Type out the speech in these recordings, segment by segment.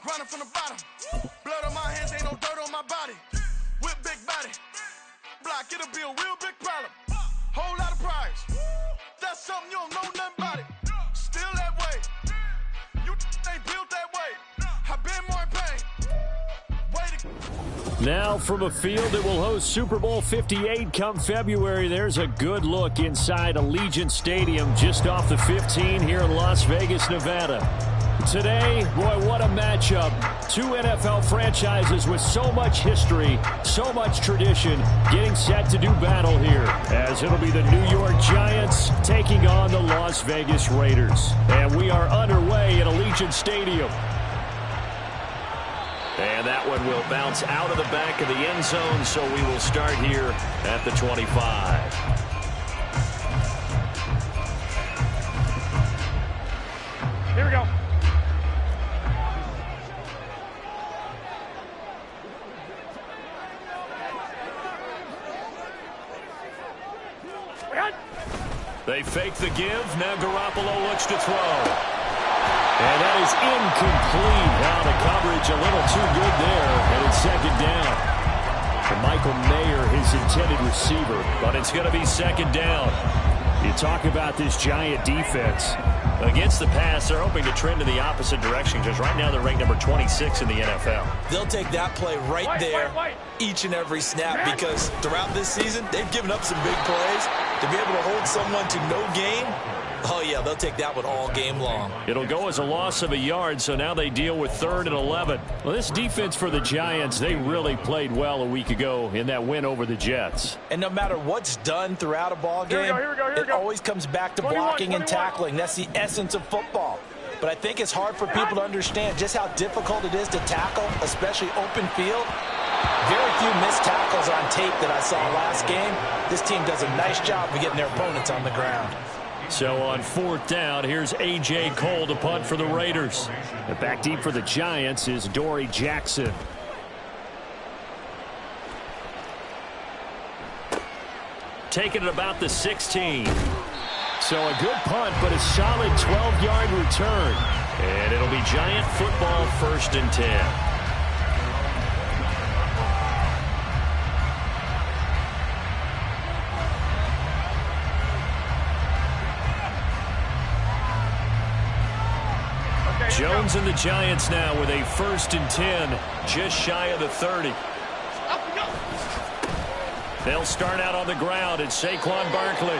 grinding from the bottom. Blood on my hands, ain't no dirt on my body. Whip big body. Block, it'll be a real big problem. Whole lot of prize. That's something you don't know nothing about it. Still that way. You ain't built that way. I've been more in pain. Now from a field that will host Super Bowl 58 come February, there's a good look inside Allegiant Stadium just off the 15 here in Las Vegas, Nevada. Today, boy, what a matchup. Two NFL franchises with so much history, so much tradition, getting set to do battle here, as it'll be the New York Giants taking on the Las Vegas Raiders. And we are underway at Allegiant Stadium. And that one will bounce out of the back of the end zone, so we will start here at the 25. Here we go. They fake the give. Now Garoppolo looks to throw. And that is incomplete. Now the coverage a little too good there, and it's second down. For Michael Mayer, his intended receiver, but it's going to be second down. You talk about this Giant defense. Against the pass, they're hoping to trend in the opposite direction because right now they're ranked number 26 in the NFL. They'll take that play right there each and every snap because throughout this season, they've given up some big plays. To be able to hold someone to no gain, oh, yeah, they'll take that one all game long. It'll go as a loss of a yard, so now they deal with 3rd and 11. Well, this defense for the Giants, they really played well a week ago in that win over the Jets. And no matter what's done throughout a ball game, it always comes back to blocking and tackling. That's the essence of football. But I think it's hard for people to understand just how difficult it is to tackle, especially open field. Very few missed tackles on tape that I saw last game. This team does a nice job of getting their opponents on the ground. So on 4th down, here's A.J. Cole to punt for the Raiders. And back deep for the Giants is Dory Jackson. Taking it about the 16. So a good punt, but a solid 12-yard return. And it'll be Giant football 1st and 10. Jones and the Giants now with a 1st and 10, just shy of the 30. They'll start out on the ground. It's Saquon Barkley.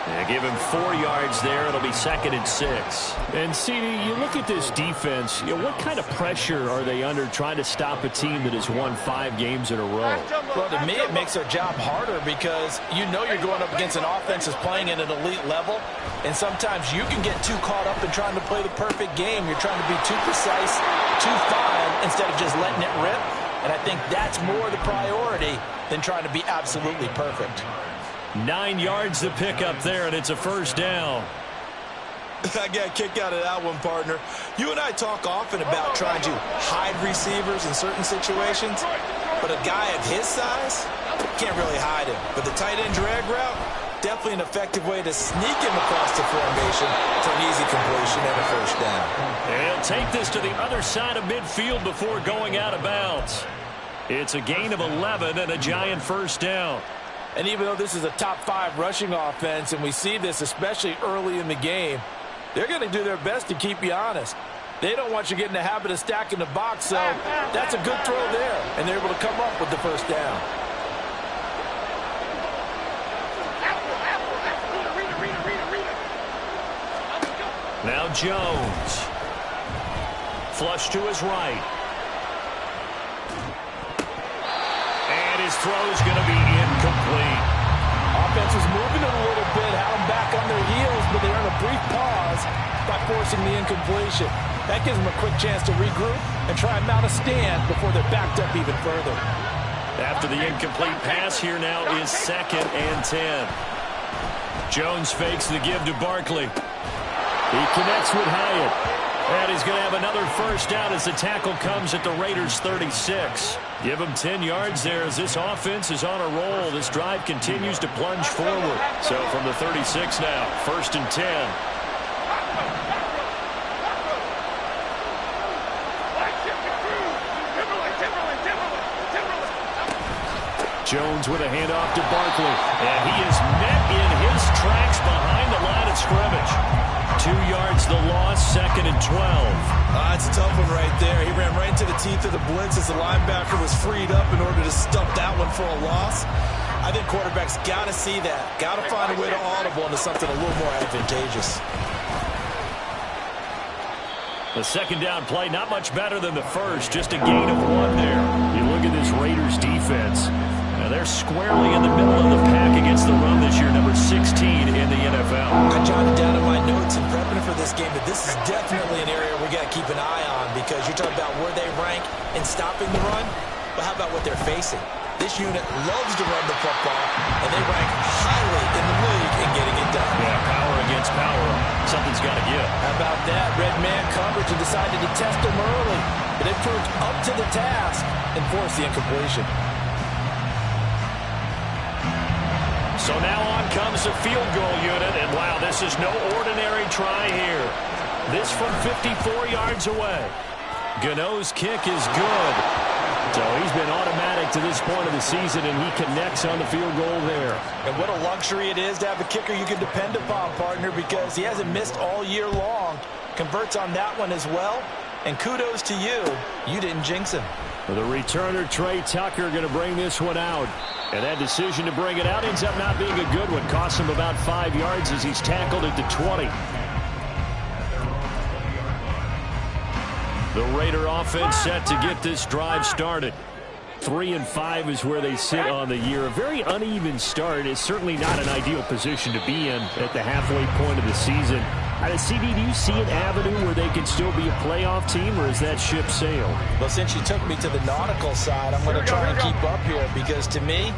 They give him 4 yards there. It'll be 2nd and 6. And, CD, you look at this defense, what kind of pressure are they under trying to stop a team that has won 5 games in a row? Well, to me, it makes their job harder because you know you're going up against an offense that's playing at an elite level, and sometimes you can get too caught up in trying to play the perfect game. You're trying to be too precise, too fine, instead of just letting it rip. And I think that's more the priority than trying to be absolutely perfect. 9 yards to pick up there, and it's a 1st down. I got a kick out of that one, partner. You and I talk often about trying to hide receivers in certain situations, but a guy of his size can't really hide him. But the tight end drag route, definitely an effective way to sneak him across the formation for an easy completion and a 1st down. And he'll take this to the other side of midfield before going out of bounds. It's a gain of 11 and a Giant 1st down. And even though this is a top 5 rushing offense, and we see this especially early in the game, they're going to do their best to keep you honest. They don't want you to get in the habit of stacking the box, so that's a good throw there. And they're able to come up with the 1st down. Now Jones. Flush to his right. And his throw's going to be incomplete. Offense was moving it a little bit, had them back on their heels, but they earned a brief pause by forcing the incompletion. That gives them a quick chance to regroup and try and mount a stand before they're backed up even further. After the incomplete pass, here now is 2nd and 10. Jones fakes the give to Barkley. He connects with Hyatt. And he's going to have another 1st down as the tackle comes at the Raiders' 36. Give him 10 yards there as this offense is on a roll. This drive continues to plunge forward. So from the 36 now, 1st and 10. Jones with a handoff to Barkley. And he is met in his tracks behind the line of scrimmage. 2 yards the loss, 2nd and 12. That's a tough one right there. He ran right into the teeth of the blitz as the linebacker was freed up in order to stuff that one for a loss. I think quarterbacks got to see that. Got to find a way to audible into something a little more advantageous. The second down play, not much better than the first. Just a gain of 1 there. You look at this Raiders defense. Now they're squarely in the middle of the pack against the run this year, number 16 in the NFL. I jotted down in my notes in prepping for this game that this is definitely an area we got to keep an eye on, because you're talking about where they rank in stopping the run, but how about what they're facing? This unit loves to run the football, and they rank highly in the league in getting it done. Yeah, power against power. Something's got to give. How about that? Red man coverage and decided to test them early, but they proved up to the task and forced the incompletion. So now on comes the field goal unit, and wow, this is no ordinary try here. This from 54 yards away. Gano's kick is good. So he's been automatic to this point of the season, and he connects on the field goal there. And what a luxury it is to have a kicker you can depend upon, partner, because he hasn't missed all year long. Converts on that one as well. And kudos to you. You didn't jinx him. The returner, Trey Tucker, going to bring this one out. And that decision to bring it out ends up not being a good one. Costs him about 5 yards as he's tackled at the 20. The Raider offense set to get this drive started. 3-5 is where they sit on the year. A very uneven start. Is certainly not an ideal position to be in at the halfway point of the season. CD, do you see an avenue where they can still be a playoff team, or is that ship sailed? Well, since you took me to the nautical side, I'm going to try and keep up here, because to me,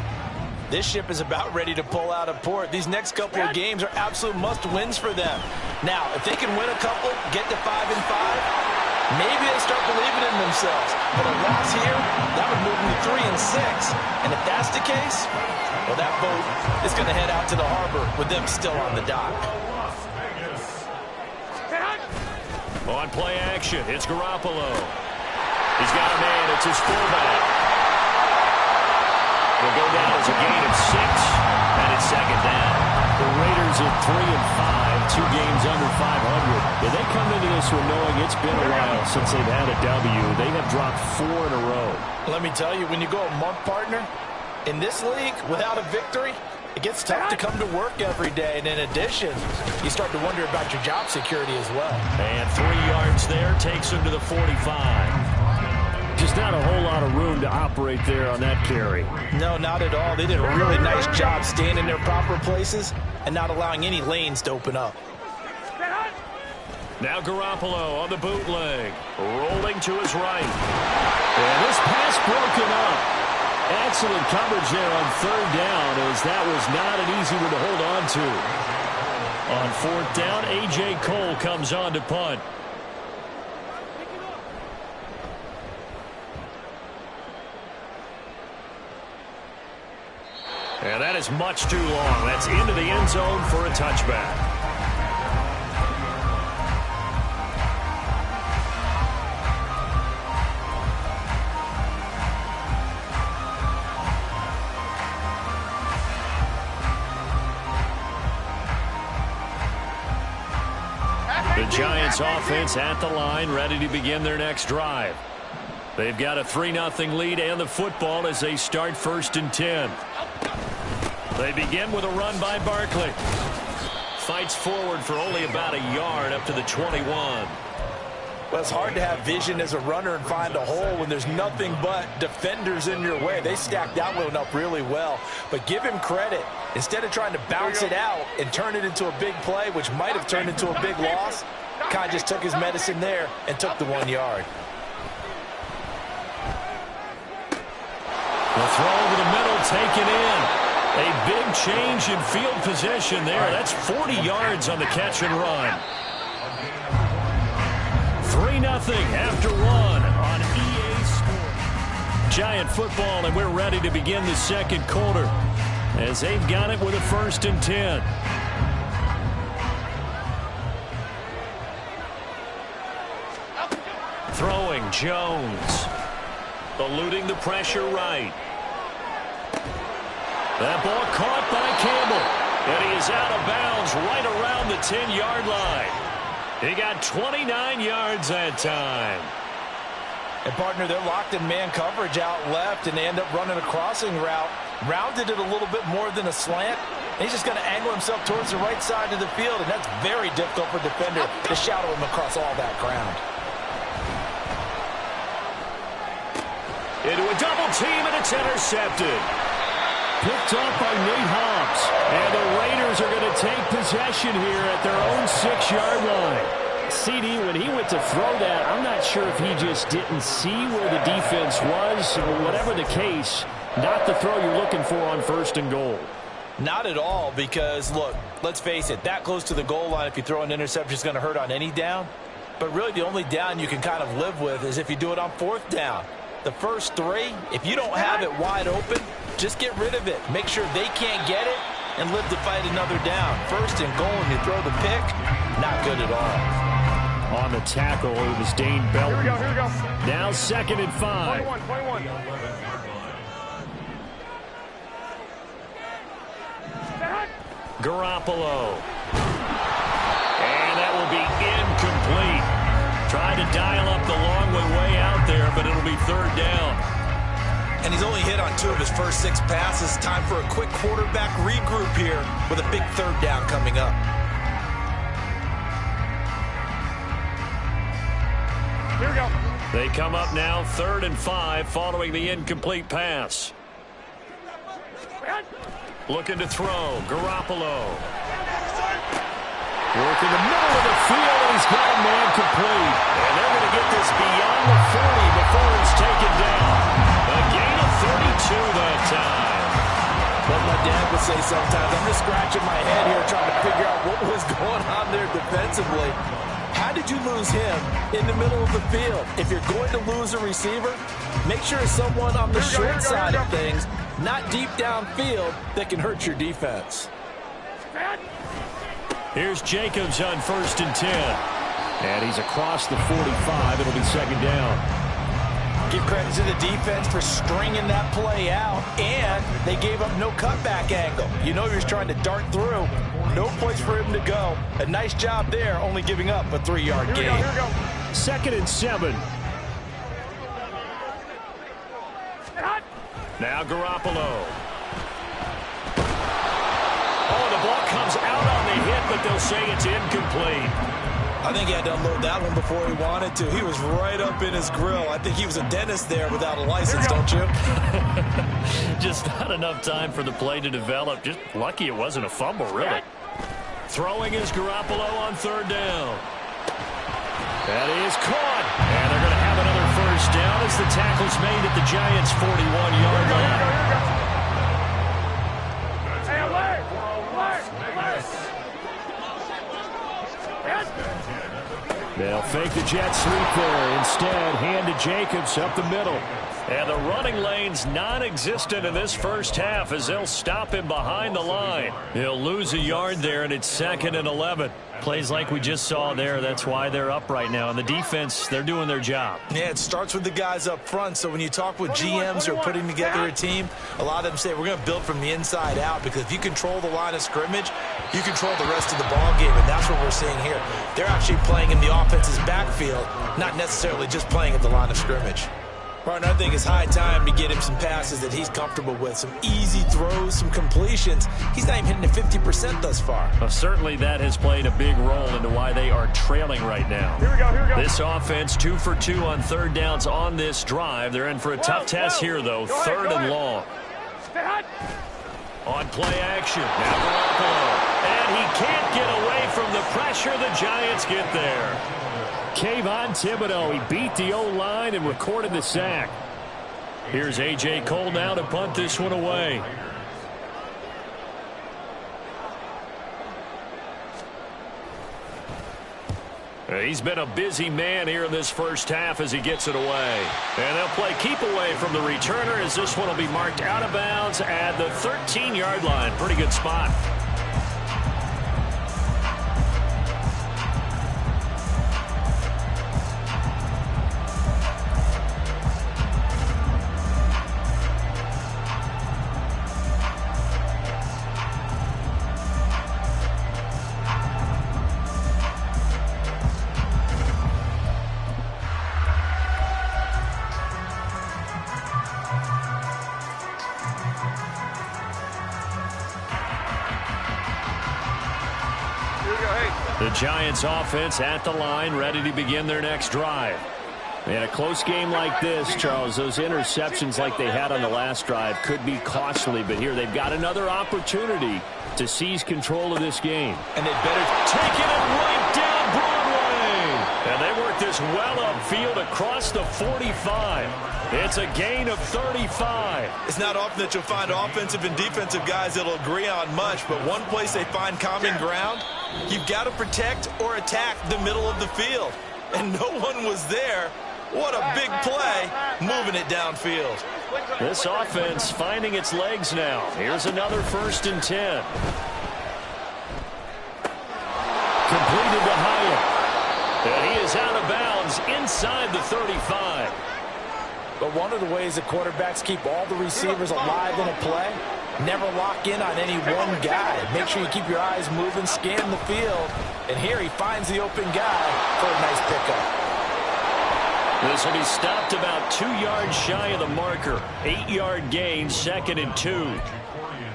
this ship is about ready to pull out of port. These next couple of games are absolute must-wins for them. Now, if they can win a couple, get to 5-5, maybe they start believing in themselves. But a loss here, that would move them to 3-6. And if that's the case, well, that boat is going to head out to the harbor with them still on the dock. On play action, it's Garoppolo. He's got a man, it's his fullback. It'll go down as a gain of 6, and it's second down. The Raiders at 3-5, 2 games under 500. Yeah, they come into this one knowing it's been a while since they've had a W. They have dropped 4 in a row. Let me tell you, when you go a month, partner, in this league without a victory, it gets tough to come to work every day. And in addition, you start to wonder about your job security as well. And 3 yards there takes him to the 45. Just not a whole lot of room to operate there on that carry. No, not at all. They did a really nice job staying in their proper places and not allowing any lanes to open up. Now Garoppolo on the bootleg, rolling to his right. And this pass broken up. Excellent coverage there on 3rd down, as that was not an easy one to hold on to. On 4th down, A.J. Cole comes on to punt. And that is much too long. That's into the end zone for a touchback. The Giants offense at the line, ready to begin their next drive. They've got a 3-0 lead and the football as they start 1st and 10. They begin with a run by Barkley. Fights forward for only about a yard up to the 21. Well, it's hard to have vision as a runner and find a hole when there's nothing but defenders in your way. They stacked that one up really well. But give him credit. Instead of trying to bounce it out and turn it into a big play, which might have turned into a big loss, Kai just took his medicine there and took the 1 yard. The throw over the middle taken in. A big change in field position there. That's 40 yards on the catch and run. 3-0 after 1 on EA Sports. Giant football, and we're ready to begin the second quarter as they've got it with a 1st and 10. Throwing Jones. Eluding the pressure right. That ball caught by Campbell. And he is out of bounds right around the 10-yard line. He got 29 yards that time. And, partner, they're locked in man coverage out left, and they end up running a crossing route. Rounded it a little bit more than a slant. And he's just going to angle himself towards the right side of the field, and that's very difficult for a defender to shadow him across all that ground. Into a double team, and it's intercepted. Picked off by Nate Hobbs. And the Raiders are going to take possession here at their own 6-yard line. CD, when he went to throw that, I'm not sure if he just didn't see where the defense was, or whatever the case, not the throw you're looking for on 1st and goal. Not at all, because, look, let's face it, that close to the goal line, if you throw an interception, is going to hurt on any down. But really, the only down you can kind of live with is if you do it on 4th down. The first 3, if you don't have it wide open, just get rid of it. Make sure they can't get it and live to fight another down. 1st and goal, and you throw the pick, not good at all. On the tackle, it was Dane Belton. Here we go. Now 2nd and 5. 21. Garoppolo. And that will be incomplete. Tried to dial up the long way out there, but it'll be 3rd down. And he's only hit on 2 of his first 6 passes. Time for a quick quarterback regroup here with a big 3rd down coming up. Here we go. They come up now 3rd and 5 following the incomplete pass. Looking to throw. Garoppolo. Work in the middle of the field. He's got a man complete. And they're going to get this beyond the 40 before it's taken down. A gain of 32 that time. What my dad would say sometimes, I'm just scratching my head here trying to figure out what was going on there defensively. How did you lose him in the middle of the field? If you're going to lose a receiver, make sure it's someone on the short side of things, not deep downfield, that can hurt your defense. Here's Jacobs on 1st and 10. And he's across the 45. It'll be 2nd down. Give credit to the defense for stringing that play out, and they gave up no cutback angle. You know he was trying to dart through. No place for him to go. A nice job there, only giving up a 3-yard gain. Here we go. 2nd and 7. Now Garoppolo. Oh, the ball comes out on the hit, but they'll say it's incomplete. I think he had to unload that one before he wanted to. He was right up in his grill. I think he was a dentist there without a license, don't you? Just not enough time for the play to develop. Just lucky it wasn't a fumble, really. Throwing is Garoppolo on 3rd down. That is caught. And they're going to have another 1st down as the tackle's made at the Giants' 41-yard line. They'll fake the jet sweep there. Instead, hand to Jacobs up the middle. And the running lane's non-existent in this first half as they'll stop him behind the line. He'll lose a yard there, and it's 2nd and 11. Plays like we just saw there. That's why they're up right now. And the defense, they're doing their job. Yeah, it starts with the guys up front. So when you talk with GMs who are putting together a team, a lot of them say we're going to build from the inside out, because if you control the line of scrimmage, you control the rest of the ball game, and that's what we're seeing here. They're actually playing in the offense's backfield, not necessarily just playing at the line of scrimmage. Martin, I think it's high time to get him some passes that he's comfortable with, some easy throws, some completions. He's not even hitting the 50% thus far. Well, certainly that has played a big role into why they are trailing right now. Here we go. This offense 2 for 2 on 3rd downs on this drive. They're in for a tough test here, though. 3rd and long. On play action. Now Garoppolo. And he can't get away from the pressure. The Giants get there. Kayvon Thibodeau, he beat the O-line and recorded the sack. Here's A.J. Cole now to punt this one away. He's been a busy man here in this first half as he gets it away. And they'll play keep away from the returner as this one will be marked out of bounds at the 13-yard line. Pretty good spot. The Giants offense at the line, ready to begin their next drive. In a close game like this, Charles, those interceptions like they had on the last drive could be costly, but here they've got another opportunity to seize control of this game. And they better take it right down Broadway. And they work this well upfield across the 45. It's a gain of 35. It's not often that you'll find offensive and defensive guys that'll agree on much, but one place they find common ground, you've got to protect or attack the middle of the field. And no one was there. What a big play, moving it downfield. This offense finding its legs now. Here's another 1st and 10. Completed to Hyatt. And he is out of bounds inside the 35. But one of the ways that quarterbacks keep all the receivers alive in a play, never lock in on any one guy. Make sure you keep your eyes moving, scan the field. And here he finds the open guy for a nice pickup. This will be stopped about 2 yards shy of the marker. 8-yard gain, 2nd and 2.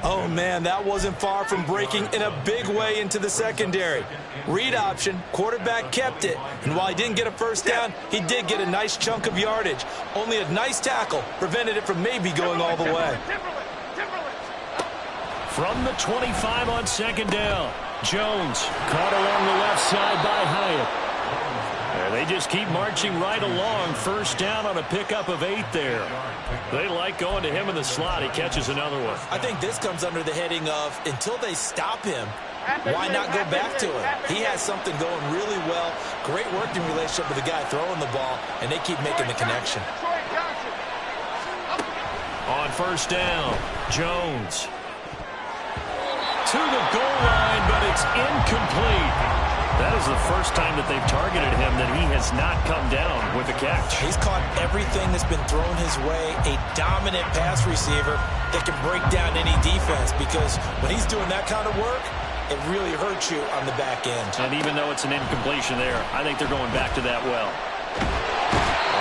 Oh, man, that wasn't far from breaking in a big way into the secondary. Read option, quarterback kept it. And while he didn't get a first down, he did get a nice chunk of yardage. Only a nice tackle prevented it from maybe going all the way. From the 25 on 2nd down, Jones caught along the left side by Hyatt. They just keep marching right along. 1st down on a pickup of 8 there. They like going to him in the slot. He catches another one. I think this comes under the heading of until they stop him, why not go back to him? He has something going really well. Great working relationship with the guy throwing the ball, and they keep making the connection. On 1st down, Jones. To the goal line, but it's incomplete. That is the first time that they've targeted him that he has not come down with a catch. He's caught everything that's been thrown his way. A dominant pass receiver that can break down any defense, because when he's doing that kind of work, it really hurts you on the back end. And even though it's an incompletion there, I think they're going back to that well.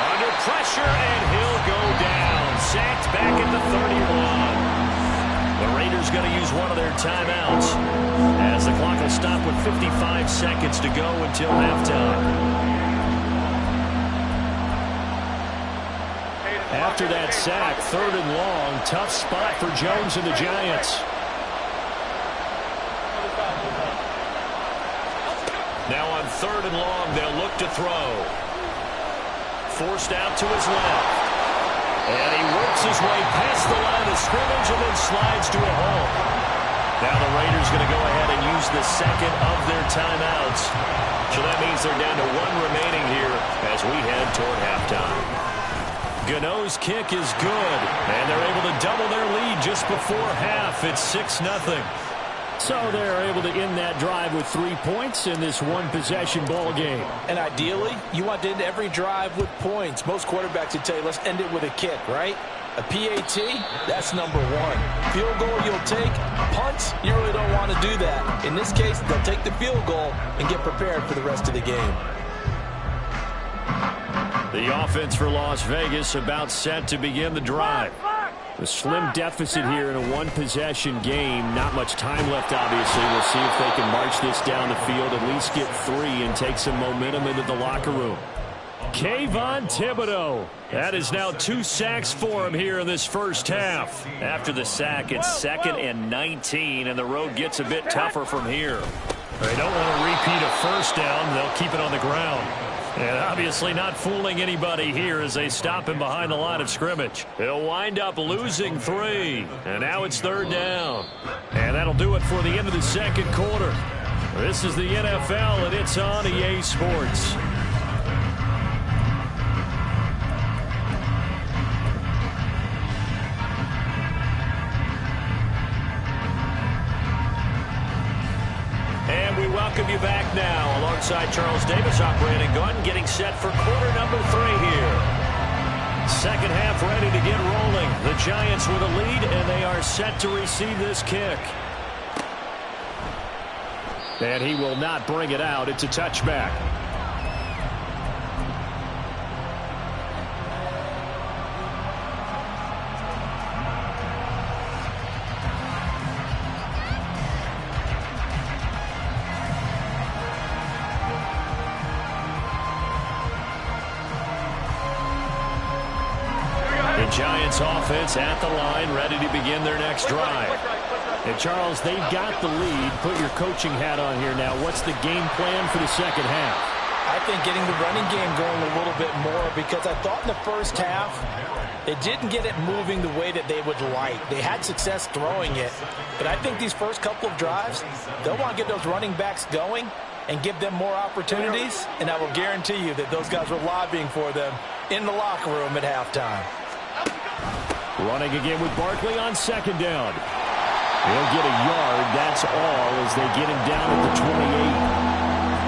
Under pressure, and he'll go down. Sacked back at the 31. The Raiders going to use one of their timeouts as the clock will stop with 55 seconds to go until halftime. After that sack, 3rd and long, tough spot for Jones and the Giants. Now on 3rd and long, they'll look to throw. Forced out to his left. And he works his way past the line of scrimmage and then slides to a hole. Now the Raiders going to go ahead and use the 2nd of their timeouts. So that means they're down to 1 remaining here as we head toward halftime. Gano's kick is good, and they're able to double their lead just before half. It's 6-0. So they're able to end that drive with 3 points in this one-possession ball game. And ideally, you want to end every drive with points. Most quarterbacks would tell you, let's end it with a kick, right? A PAT, that's number 1. Field goal you'll take. Punts, you really don't want to do that. In this case, they'll take the field goal and get prepared for the rest of the game. The offense for Las Vegas about set to begin the drive. A slim deficit here in a one-possession game. Not much time left, obviously. We'll see if they can march this down the field, at least get 3, and take some momentum into the locker room. Kayvon Thibodeaux. That is now 2 sacks for him here in this first half. After the sack, it's 2nd and 19, and the road gets a bit tougher from here. They don't want to repeat a first down. They'll keep it on the ground. And obviously not fooling anybody here as they stop him behind the line of scrimmage. He'll wind up losing 3. And now it's 3rd down. And that'll do it for the end of the 2nd quarter. This is the NFL, and it's on EA Sports. And we welcome you back now alongside Charles Davis, operating gun, getting set for quarter number 3 here. 2nd half ready to get rolling. The Giants with a lead, and they are set to receive this kick. And he will not bring it out. It's a touchback. Giants offense at the line, ready to begin their next drive. And Charles, they've got the lead. Put your coaching hat on here now. What's the game plan for the second half? I think getting the running game going a little bit more, because I thought in the first half they didn't get it moving the way that they would like. They had success throwing it, but I think these first couple of drives, they'll want to get those running backs going and give them more opportunities, and I will guarantee you that those guys were lobbying for them in the locker room at halftime. Running again with Barkley on second down. He'll get a yard, that's all, as they get him down at the 28.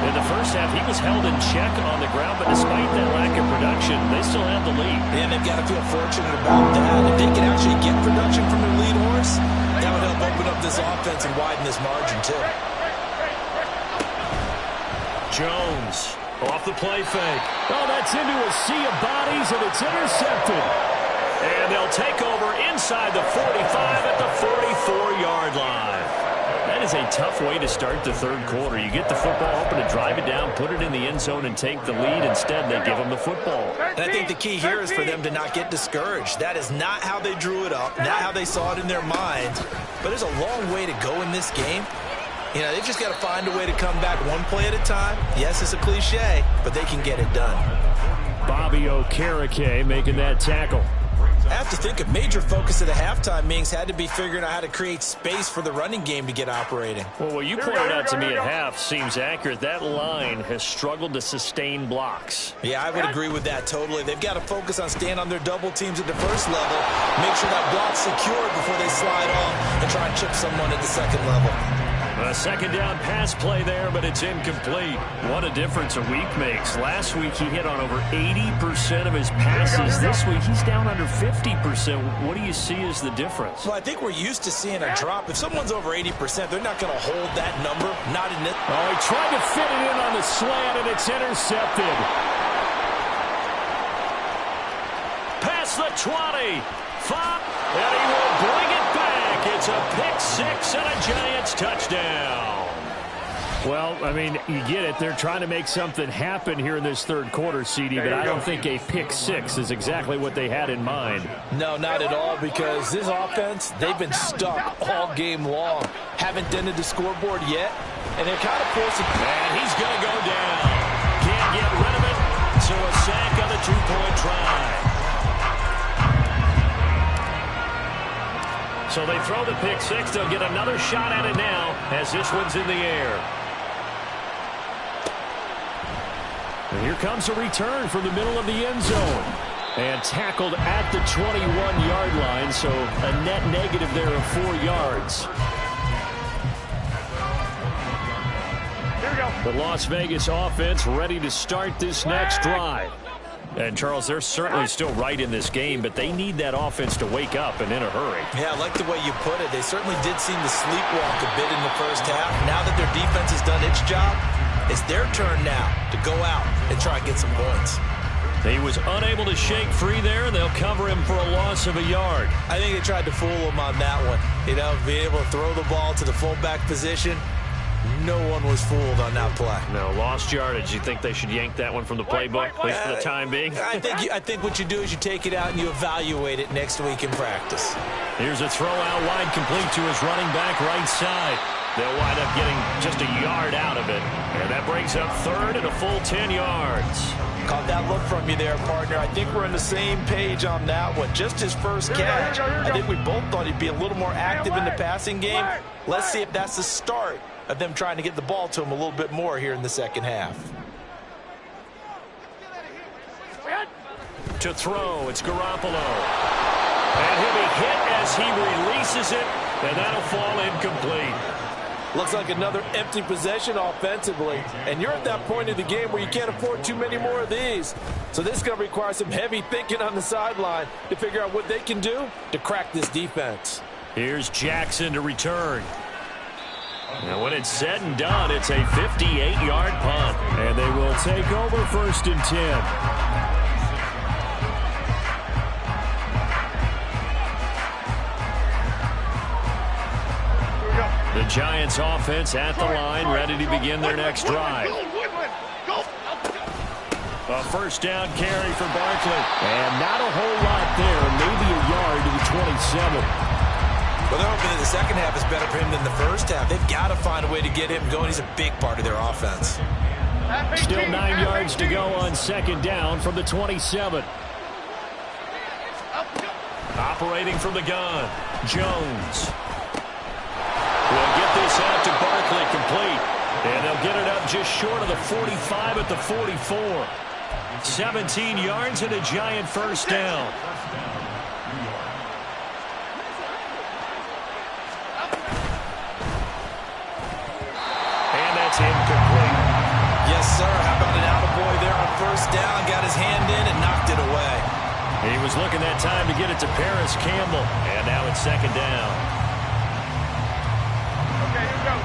In the first half, he was held in check on the ground, but despite that lack of production, they still have the lead. And they've got to feel fortunate about that. If they can actually get production from their lead horse, that would help open up this offense and widen this margin, too. Jones off the play fake. Oh, that's into a sea of bodies, and it's intercepted. And they'll take over inside the 45 at the 44-yard line. That is a tough way to start the third quarter. You get the football open to drive it down, put it in the end zone, and take the lead. Instead, they give them the football. And I think the key here is for them to not get discouraged. That is not how they drew it up, not how they saw it in their minds. But there's a long way to go in this game. You know, they've just got to find a way to come back one play at a time. Yes, it's a cliche, but they can get it done. Bobby Okereke making that tackle. I have to think a major focus of the halftime meetings had to be figuring out how to create space for the running game to get operating. Well, what you pointed out to me at half seems accurate. That line has struggled to sustain blocks. Yeah, I would agree with that totally. They've got to focus on staying on their double teams at the first level, make sure that block's secured before they slide off and try and chip someone at the second level. A second down pass play there, but it's incomplete. What a difference a week makes. Last week he hit on over 80% of his passes. This week he's down under 50%. What do you see as the difference? Well, I think we're used to seeing a drop. If someone's over 80%, they're not going to hold that number. Not in it. Oh, he tried to fit it in on the slant, and it's intercepted. Past the 20. 5. And he will bring it back. It's a pick six and a Giants touchdown. Well, I mean, you get it. They're trying to make something happen here in this third quarter, CD, but I don't think a pick six is exactly what they had in mind. No, not at all, because this offense, they've been stuck all game long. Haven't dented the scoreboard yet, and they're kind of forcing. And he's going to go down. Can't get rid of it, so a sack on the two-point try. So they throw the pick six. They'll get another shot at it now as this one's in the air. And here comes a return from the middle of the end zone. And tackled at the 21-yard line, so a net negative there of 4 yards. The Las Vegas offense ready to start this next drive. And, Charles, they're certainly still right in this game, but they need that offense to wake up and in a hurry. Yeah, I like the way you put it. They certainly did seem to sleepwalk a bit in the first half. Now that their defense has done its job, it's their turn now to go out and try and get some points. He was unable to shake free there, and they'll cover him for a loss of a yard. I think they tried to fool him on that one. You know, being able to throw the ball to the fullback position. No one was fooled on that play. No, lost yardage. You think they should yank that one from the playbook, at least for the time being? I think what you do is you take it out and you evaluate it next week in practice. Here's a throw out wide, complete to his running back right side. They'll wind up getting just a yard out of it. And that brings up third and a full 10 yards. Caught that look from you there, partner. I think we're on the same page on that one. Just his first catch. I think we both thought he'd be a little more active in the passing game. Let's see if that's the start of them trying to get the ball to him a little bit more here in the second half. To throw, it's Garoppolo. And he'll be hit as he releases it, and that'll fall incomplete. Looks like another empty possession offensively. And you're at that point in the game where you can't afford too many more of these. So this is going to require some heavy thinking on the sideline to figure out what they can do to crack this defense. Here's Jackson to return. And when it's said and done, it's a 58-yard punt. And they will take over 1st and 10. The Giants offense at the line, ready to begin their next drive. A first down carry for Barkley. And not a whole lot there. Maybe a yard to the 27. Well, they're hoping that the second half is better for him than the first half. They've got to find a way to get him going. He's a big part of their offense. Still 9 yards to go on second down from the 27. Operating from the gun, Jones. Will get this out to Barkley, complete. And they'll get it up just short of the 45 at the 44. 17 yards and a Giant first down. And that's incomplete. Yes, sir. How about an attaboy there on first down? Got his hand in and knocked it away. He was looking that time to get it to Paris Campbell. And now it's second down. Okay, here we go.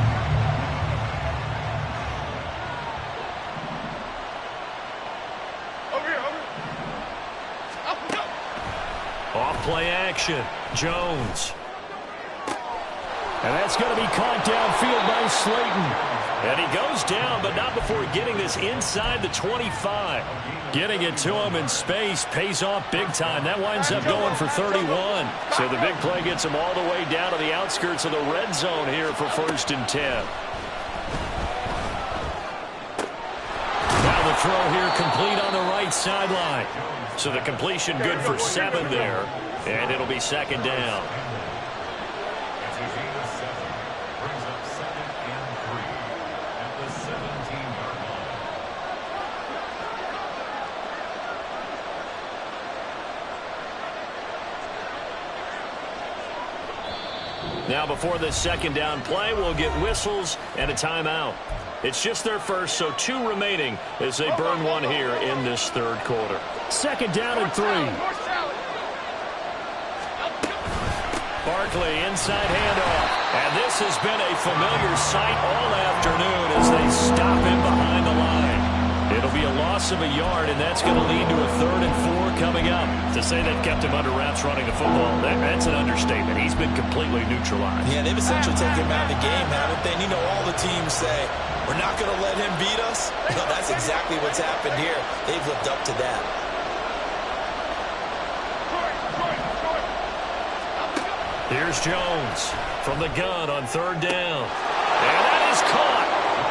Over here, over here. Up we go. Off play action. Jones. And that's going to be caught downfield by Slayton. And he goes down, but not before getting this inside the 25. Getting it to him in space pays off big time. That winds up going for 31. So the big play gets him all the way down to the outskirts of the red zone here for 1st and 10. Now the throw here complete on the right sideline. So the completion good for 7 there. And it'll be second down. Now before this second down play, we'll get whistles and a timeout. It's just their first, so 2 remaining as they burn one here in this third quarter. Second down and 3. Barkley inside handoff. And this has been a familiar sight all afternoon as they stop him behind the line. It'll be a loss of a yard, and that's going to lead to a 3rd and 4 coming up. To say they've kept him under wraps running the football, that's an understatement. He's been completely neutralized. Yeah, they've essentially taken him out of the game, haven't they? And you know all the teams say, we're not going to let him beat us. No, that's exactly what's happened here. They've lived up to that. Here's Jones from the gun on 3rd down. And that is caught.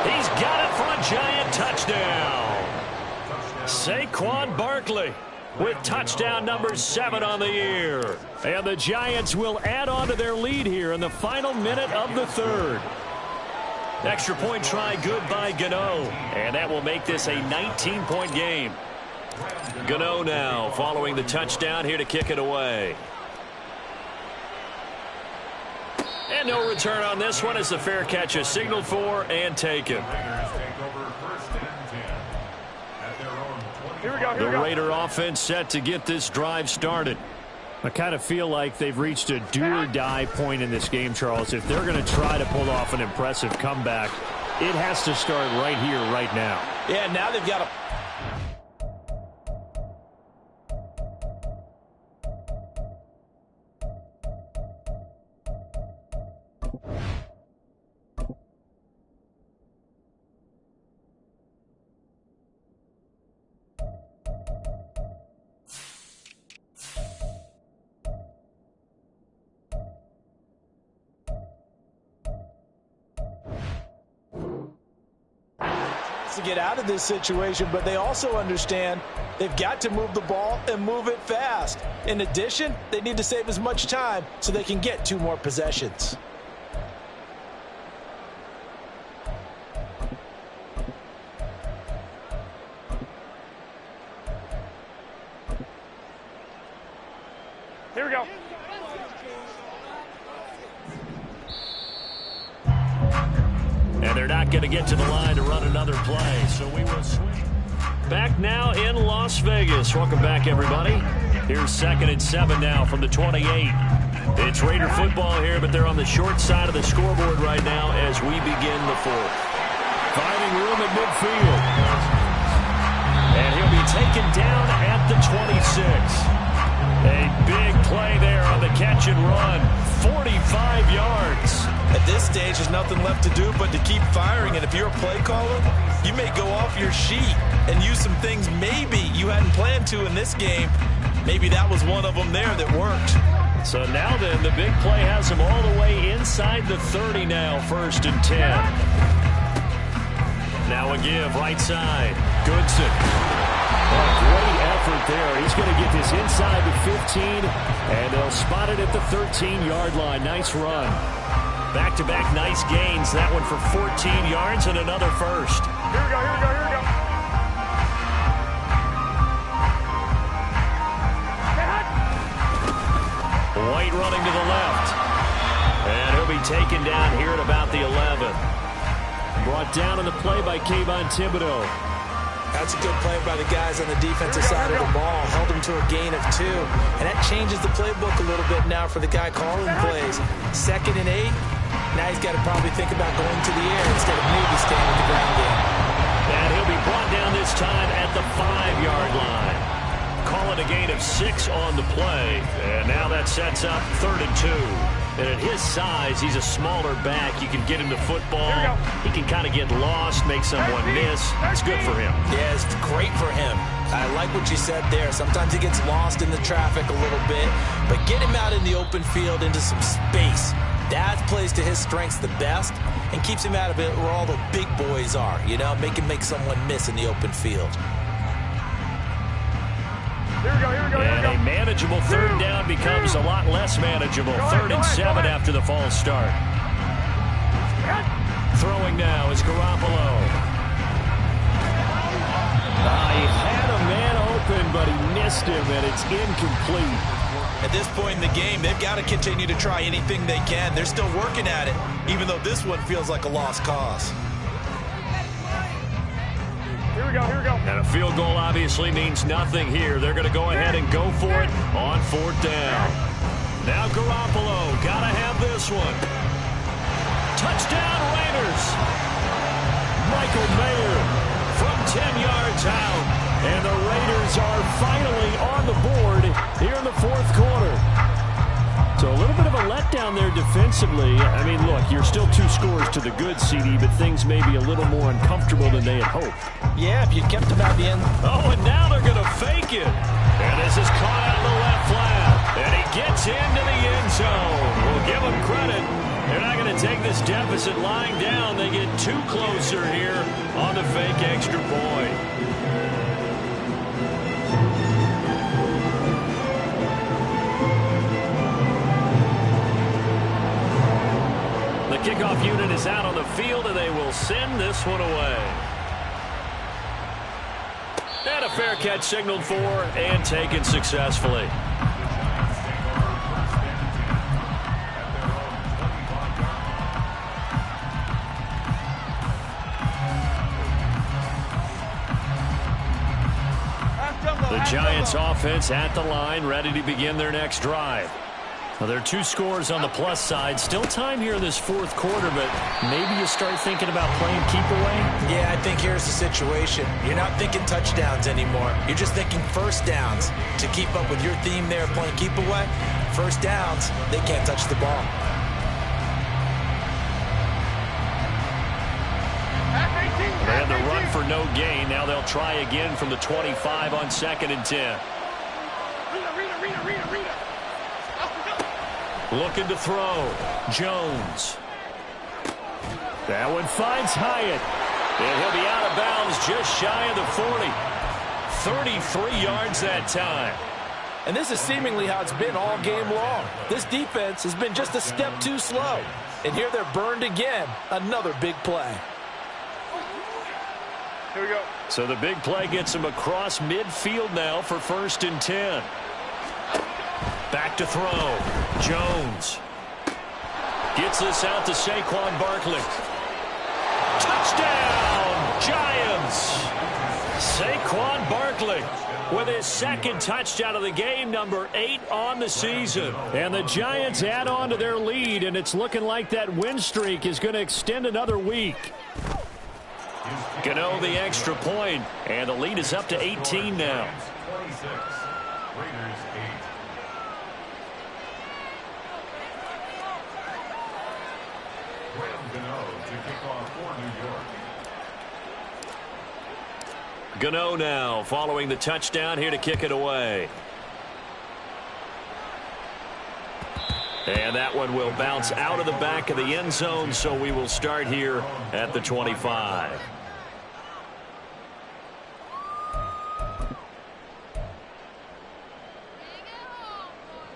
He's got it for a Giant touchdown. Saquon Barkley with touchdown number 7 on the year. And the Giants will add on to their lead here in the final minute of the 3rd. Extra point try good by Gano. And that will make this a 19-point game. Gano now following the touchdown here to kick it away. And no return on this one as the fair catch is signaled for and taken. Here we go, the Raider offense set to get this drive started. I kind of feel like they've reached a do-or-die point in this game, Charles. If they're going to try to pull off an impressive comeback, it has to start right here, right now. Yeah, now they've got to... to get out of this situation, but they also understand they've got to move the ball and move it fast. In addition, they need to save as much time so they can get 2 more possessions. Here we go. And they're not going to get to the line to run another play, so we will switch. Back now in Las Vegas. Welcome back, everybody. Here's 2nd and 7 now from the 28. It's Raider football here, but they're on the short side of the scoreboard right now as we begin the 4th. Finding room at midfield. And he'll be taken down at the 26. A big play there on the catch and run. 45 yards. At this stage, there's nothing left to do but to keep firing. And if you're a play caller, you may go off your sheet. and use some things maybe you hadn't planned to in this game. Maybe that was one of them there that worked. So now then, the big play has him all the way inside the 30 now, 1st and 10. Now a give, right side. Goodson. Oh, great effort there. He's going to get this inside the 15, and they'll spot it at the 13-yard line. Nice run. Back-to-back nice gains. That one for 14 yards and another first. Here we go, here we go, here we go. White running to the left. And he'll be taken down here at about the 11. Brought down on the play by Kayvon Thibodeaux. That's a good play by the guys on the defensive side of the ball. Held him to a gain of 2. And that changes the playbook a little bit now for the guy calling plays. 2nd and 8. Now he's got to probably think about going to the air instead of maybe staying with the ground game. And he'll be brought down this time at the 5-yard line. Call it a gain of 6 on the play. And now that sets up 3rd and 2. And at his size, he's a smaller back. You can get him the football. He can kind of get lost, make someone miss. It's good for him. Yeah, it's great for him. I like what you said there. Sometimes he gets lost in the traffic a little bit. But get him out in the open field into some space. That plays to his strengths the best and keeps him out of it where all the big boys are. You know, make him make someone miss in the open field. Here we go, here we go, here we go. And a manageable 3rd down becomes a lot less manageable. 3rd and 7 after the false start. Throwing now is Garoppolo. He had a man open, but he missed him, and it's incomplete. At this point in the game, they've got to continue to try anything they can. They're still working at it, even though this one feels like a lost cause. Here we go, here we go. And a field goal obviously means nothing here. They're going to go ahead and go for it on 4th down. Now Garoppolo, got to have this one. Touchdown Raiders. Michael Mayer from 10 yards out. And the Raiders are finally on the board here in the 4th quarter. So a little bit of a letdown there defensively. I mean, look, you're still 2 scores to the good, CD, but things may be a little more uncomfortable than they had hoped. Yeah, if you'd kept him out the end. Oh, and now they're going to fake it. And this is caught out in the left flat. And he gets into the end zone. We'll give him credit. They're not going to take this deficit lying down. They get 2 closer here on the fake extra point. The kickoff unit is out on the field, and they will send this one away. And a fair catch signaled for and taken successfully. The Giants offense at the line, ready to begin their next drive. Well, there are 2 scores on the plus side. Still time here in this 4th quarter, but maybe you start thinking about playing keep away? Yeah, I think here's the situation. You're not thinking touchdowns anymore. You're just thinking 1st downs. To keep up with your theme there, playing keep away, 1st downs, they can't touch the ball. They had the run for no gain. Now they'll try again from the 25 on 2nd and 10. Looking to throw. Jones. That one finds Hyatt. And he'll be out of bounds just shy of the 40. 33 yards that time. And this is seemingly how it's been all game long. This defense has been just a step too slow. And here they're burned again. Another big play. Here we go. So the big play gets him across midfield now for 1st and 10. Back to throw. Jones. Gets this out to Saquon Barkley. Touchdown, Giants. Saquon Barkley with his 2nd touchdown of the game, number 8 on the season. And the Giants add on to their lead, and it's looking like that win streak is going to extend another week. Gano the extra point, and the lead is up to 18 now. 26, Raiders 8. Graham Gano to kick off for New York. Gano now following the touchdown here to kick it away. And that one will bounce out of the back of the end zone, so we will start here at the 25.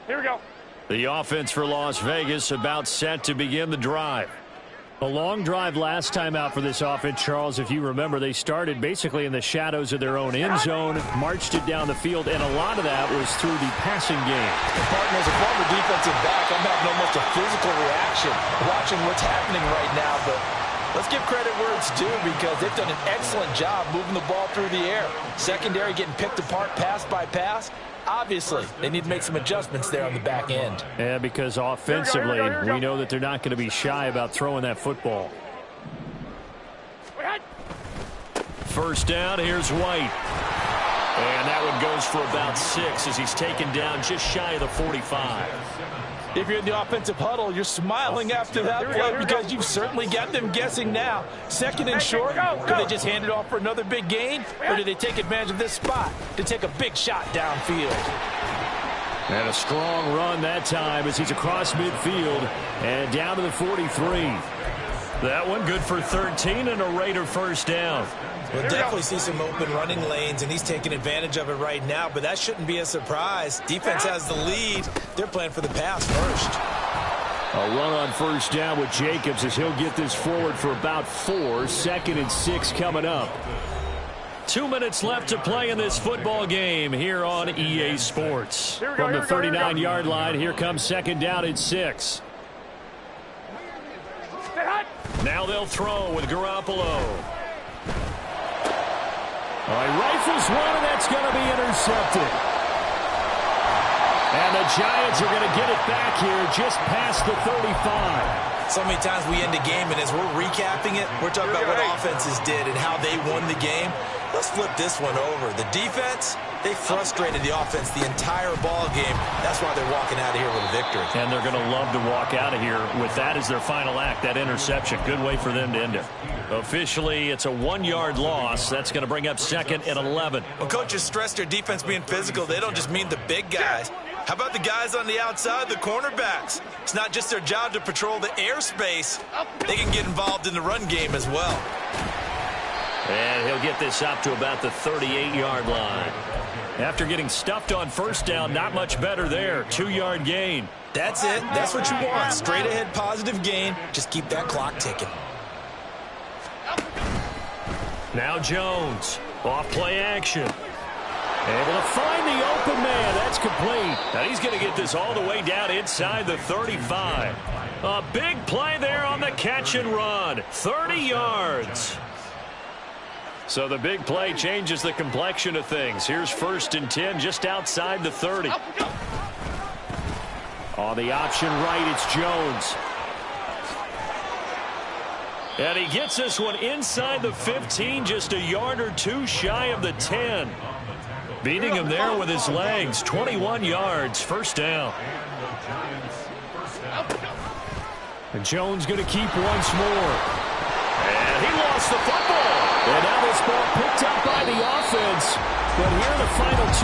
Here we go. The offense for Las Vegas about set to begin the drive. A long drive last time out for this offense, Charles. If you remember, they started basically in the shadows of their own end zone, marched it down the field, and a lot of that was through the passing game. As a former defensive back, I'm having almost a physical reaction watching what's happening right now, but let's give credit where it's due because they've done an excellent job moving the ball through the air. Secondary getting picked apart pass by pass. Obviously, they need to make some adjustments there on the back end. Yeah, because offensively, we know that they're not going to be shy about throwing that football. First down, here's White. And that one goes for about 6 as he's taken down just shy of the 45. If you're in the offensive huddle, you're smiling after that play because you've certainly got them guessing now. Second and short, could they just hand it off for another big gain? Or did they take advantage of this spot to take a big shot downfield? And a strong run that time as he's across midfield and down to the 43. That one good for 13 and a Raider first down. We'll definitely see some open running lanes, and he's taking advantage of it right now, but that shouldn't be a surprise. Defense has the lead. They're playing for the pass first. A run on first down with Jacobs as he'll get this forward for about 4. 2nd and 6 coming up. 2 minutes left to play in this football game here on EA Sports. From the 39-yard line, here comes 2nd down and 6. Now they'll throw with Garoppolo. He rifles one, and that's going to be intercepted. And the Giants are going to get it back here just past the 35. So many times we end a game, and as we're recapping it, we're talking about what offenses did and how they won the game. Let's flip this one over. The defense, they frustrated the offense the entire ball game. That's why they're walking out of here with a victory. And they're going to love to walk out of here with that as their final act, that interception. Good way for them to end it. Officially, it's a 1-yard loss. That's going to bring up 2nd and 11. When coaches stress their defense being physical, they don't just mean the big guys. How about the guys on the outside, the cornerbacks? It's not just their job to patrol the airspace. They can get involved in the run game as well. And he'll get this up to about the 38-yard line. After getting stuffed on first down, not much better there. 2-yard gain. That's it. That's what you want. Straight ahead positive gain. Just keep that clock ticking. Now Jones. Off play action. Able to find the open man. That's complete. And he's going to get this all the way down inside the 35. A big play there on the catch and run. 30 yards. So the big play changes the complexion of things. Here's 1st and 10 just outside the 30. On the option right, it's Jones. And he gets this one inside the 15, just a yard or 2 shy of the 10. Beating him there with his legs. 21 yards, first down. And Jones going to keep once more. And he lost the football. And now this ball picked up by the offense. But here in the final 2